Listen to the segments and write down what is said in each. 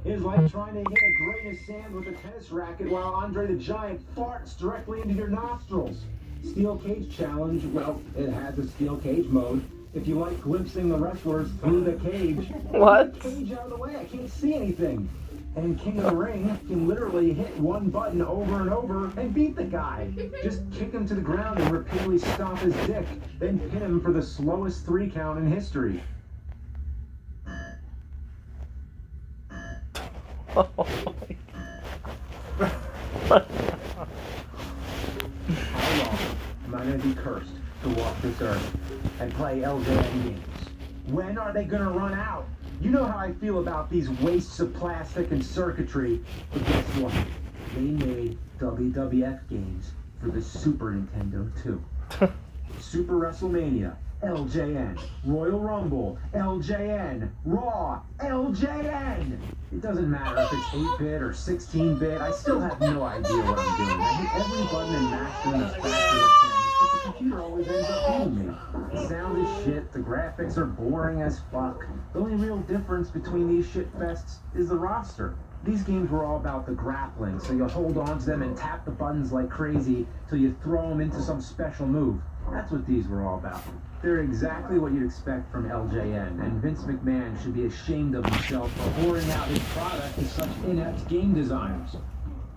It's like trying to hit a grain of sand with a tennis racket while Andre the Giant farts directly into your nostrils. Steel Cage Challenge, well, it has a steel cage mode. If you like glimpsing the wrestlers through the cage, What? Get the cage out of the way, I can't see anything. And King of the Ring can literally hit one button over and over and beat the guy. Just kick him to the ground and repeatedly stomp his dick, then pin him for the slowest 3 count in history. Oh How long am I going to be cursed to walk this earth and play LJN games? When are they going to run out? You know how I feel about these wastes of plastic and circuitry, but guess what? They made WWF games for the Super Nintendo too. Super WrestleMania, LJN. Royal Rumble, LJN. Raw, LJN. It doesn't matter if it's 8-bit or 16-bit, I still have no idea what I'm doing. I hit every button and mash them as fast as I can, but the computer always ends up beating me. The sound is shit, the graphics are boring as fuck. The only real difference between these shit fests is the roster. These games were all about the grappling, so you hold on to them and tap the buttons like crazy till you throw them into some special move. That's what these were all about. They're exactly what you'd expect from LJN, and Vince McMahon should be ashamed of himself for whoring out his product to such inept game designers.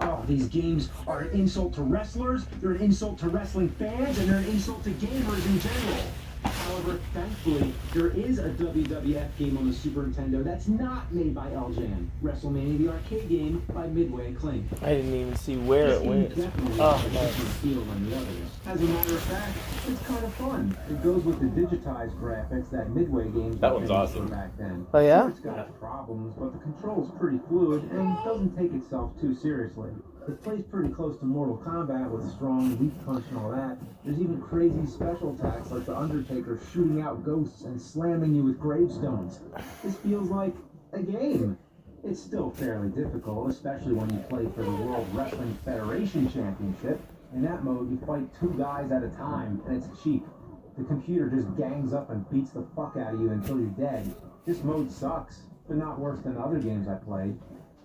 Oh, these games are an insult to wrestlers, they're an insult to wrestling fans, and they're an insult to gamers in general. However, thankfully, there is a WWF game on the Super Nintendo that's not made by LJN. WrestleMania, the arcade game by Midway Clink. I didn't even see where it went. Oh, nice. Feel than the others. As a matter of fact, it's kind of fun. It goes with the digitized graphics that Midway games That one's awesome. back then. Oh, yeah? Sure, it's got problems, but the control's pretty fluid and doesn't take itself too seriously. It plays pretty close to Mortal Kombat with strong weak punch and all that. There's even crazy special attacks like the Undertaker shooting out ghosts and slamming you with gravestones. This feels like a game. It's still fairly difficult, especially when you play for the World Wrestling Federation Championship. In that mode, you fight 2 guys at a time, and it's cheap. The computer just gangs up and beats the fuck out of you until you're dead. This mode sucks, but not worse than other games I played.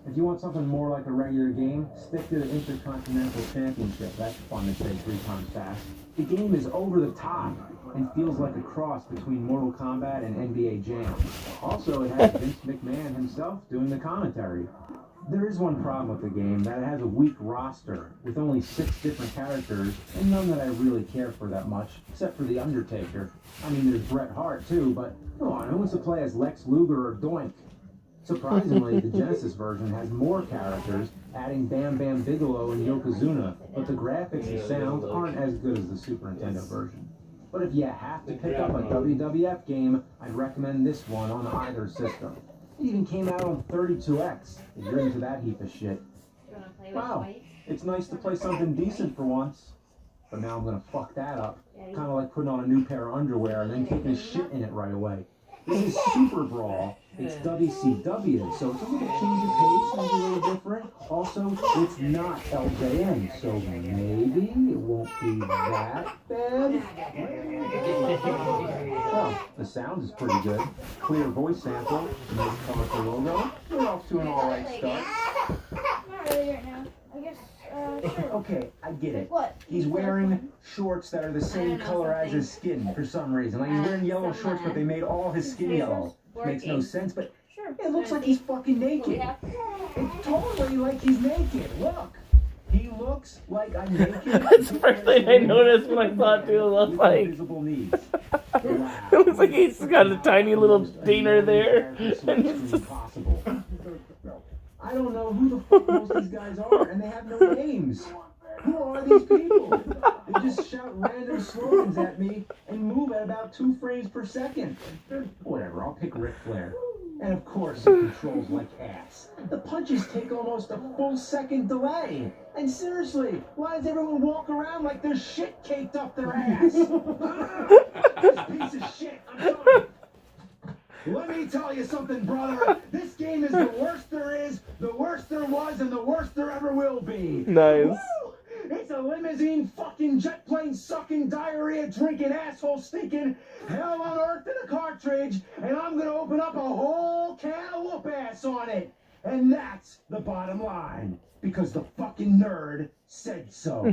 If you want something more like a regular game, stick to the Intercontinental Championship. That's fun to say 3 times fast. The game is over the top and feels like a cross between Mortal Kombat and NBA Jam. Also, it has Vince McMahon himself doing the commentary. There is one problem with the game, that it has a weak roster, with only 6 different characters, and none that I really care for that much, except for The Undertaker. I mean, there's Bret Hart too, but come on, who wants to play as Lex Luger or Doink? Surprisingly, the Genesis version has more characters, adding Bam Bam Bigelow and Yokozuna, but the graphics and sound aren't as good as the Super Nintendo version. But if you have to pick up a WWF game, I'd recommend this one on either system. It even came out on 32X, if you're into that heap of shit. Wow, it's nice to play something decent for once. But now I'm gonna fuck that up. Kinda like putting on a new pair of underwear and then taking a shit in it right away. This is Super Brawl. It's WCW, so it's a little change of pace and a little different. Also, it's not LJN, so maybe it won't be that bad. Well, the sound is pretty good. Clear voice sample, nice colorful logo. We're off to an alright start. Not really right now. I guess, sure. Okay, I get it. What? He's wearing shorts that are the same color as his skin for some reason. Like he's wearing yellow shorts, but they made all his skin yellow. Makes no sense, but it looks like he's fucking naked. It's totally like he's naked. Look. He looks like I'm naked. That's the first thing I noticed when I saw it too. It looks like Visible needs. it looks like he's got a tiny little dingler there. And it's just... I don't know who the fuck most of these guys are, and they have no names. Who are these people? They just shout random slogans at me and move at about 2 frames per second. Whatever, I'll pick Ric Flair. And of course, he controls like ass. The punches take almost a full second delay. And seriously, why does everyone walk around like there's shit caked up their ass? This piece of shit, I'm sorry. Let me tell you something, brother. This game is the worst there is, the worst there was, and the worst there ever will be. Nice. Woo! It's a limousine fucking jet plane sucking diarrhea drinking asshole stinking hell on earth in a cartridge, and I'm gonna open up a whole can of whoop ass on it. And that's the bottom line. Because the fucking nerd said so.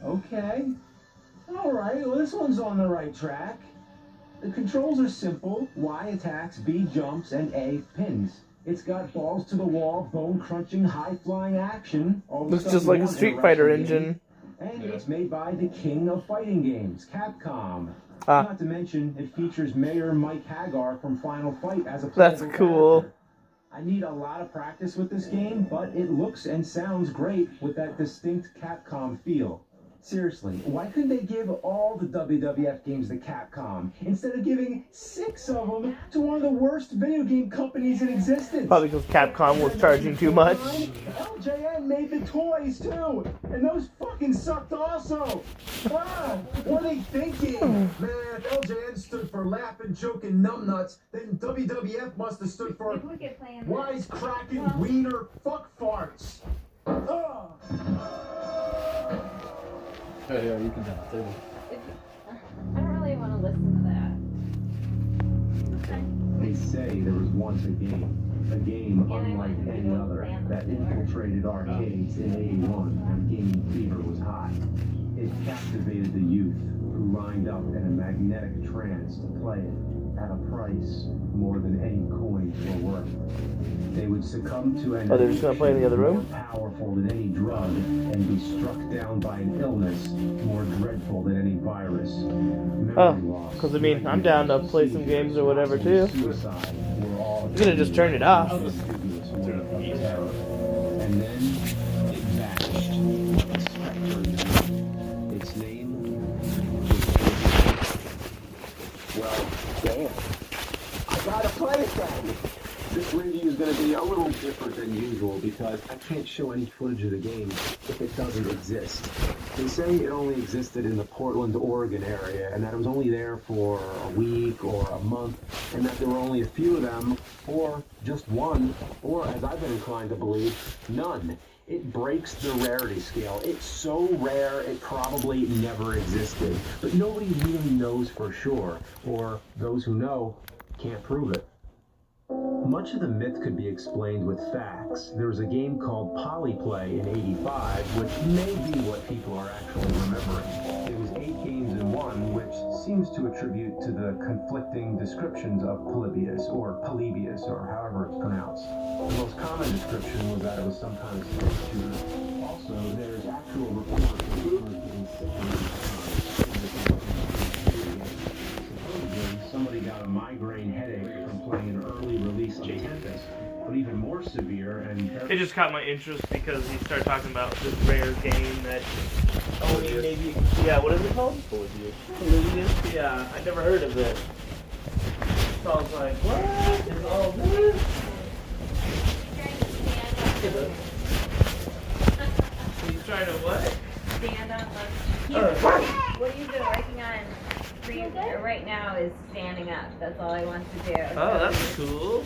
Okay. Alright, well this one's on the right track. The controls are simple. Y attacks, B jumps, and A pins. It's got balls to the wall, bone-crunching, high-flying action. Looks just like a Street Fighter engine. And it's made by the king of fighting games, Capcom. Ah. Not to mention, it features Mayor Mike Hagar from Final Fight as a That's playable cool. character. I need a lot of practice with this game, but it looks and sounds great with that distinct Capcom feel. Seriously, why couldn't they give all the WWF games to Capcom instead of giving 6 of them to one of the worst video game companies in existence? Probably because Capcom was charging too much. LJN made the toys too, and those fucking sucked also. Ah, what are they thinking? Man, if LJN stood for laughing, joking, numbnuts, then WWF must have stood for wise cracking wiener fuck farts. Ah. Yeah, you can have the table. I don't really want to listen to that. They say there was once a game unlike any other, that infiltrated arcades in '81 when gaming fever was hot. It captivated the youth, who lined up in a magnetic trance to play it at a price more than any coins were worth. They would succumb to an they're just gonna play in the other room? more powerful than any drug and be struck down by an illness more dreadful than any virus. Oh, because I mean, I'm down to play some games or whatever too. Suicide were all I'm gonna just turn it off. and then it vanished. Its name was... Well, damn. I gotta play it then. This review is going to be a little different than usual because I can't show any footage of the game if it doesn't exist. They say it only existed in the Portland, Oregon area, and that it was only there for a week or a month, and that there were only a few of them, or just one, or, as I've been inclined to believe, none. It breaks the rarity scale. It's so rare it probably never existed. But nobody really knows for sure, or those who know can't prove it. Much of the myth could be explained with facts. There was a game called Polyplay in '85, which may be what people are actually remembering. It was 8 games in one, which seems to attribute to the conflicting descriptions of Polybius, or however it's pronounced. The most common description was that it was some kind of space shooter. Also, there's actual reports of gamers getting sick of somebody got a migraine headache from playing an early release of Tempest, but even more severe and... It just caught my interest because he started talking about this rare game that only maybe... Yeah, what is it called? Polybius? Yeah, I never heard of it. So I was like, what is all this? He's trying to what? Stand up. What he's been working on right now is standing up. That's all I want to do. Oh, that's cool.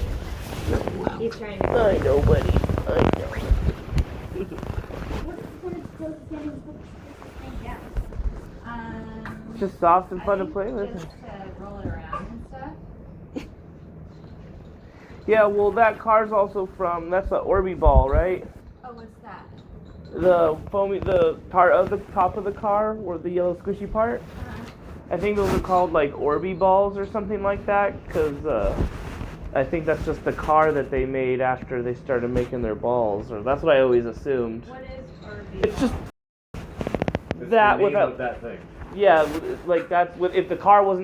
He's trying to... I know, buddy. I know. It's just soft and fun to play with. Just to roll it around and stuff. Yeah, well, that car's also from... That's the Orby ball, right? Oh, what's that? The foamy... The part of the top of the car, or the yellow squishy part. I think those are called like Orby balls or something like that, because I think that's just the car that they made after they started making their balls, or that's what I always assumed. What is Orby? It's just that without that thing. Yeah, like that's if the car wasn't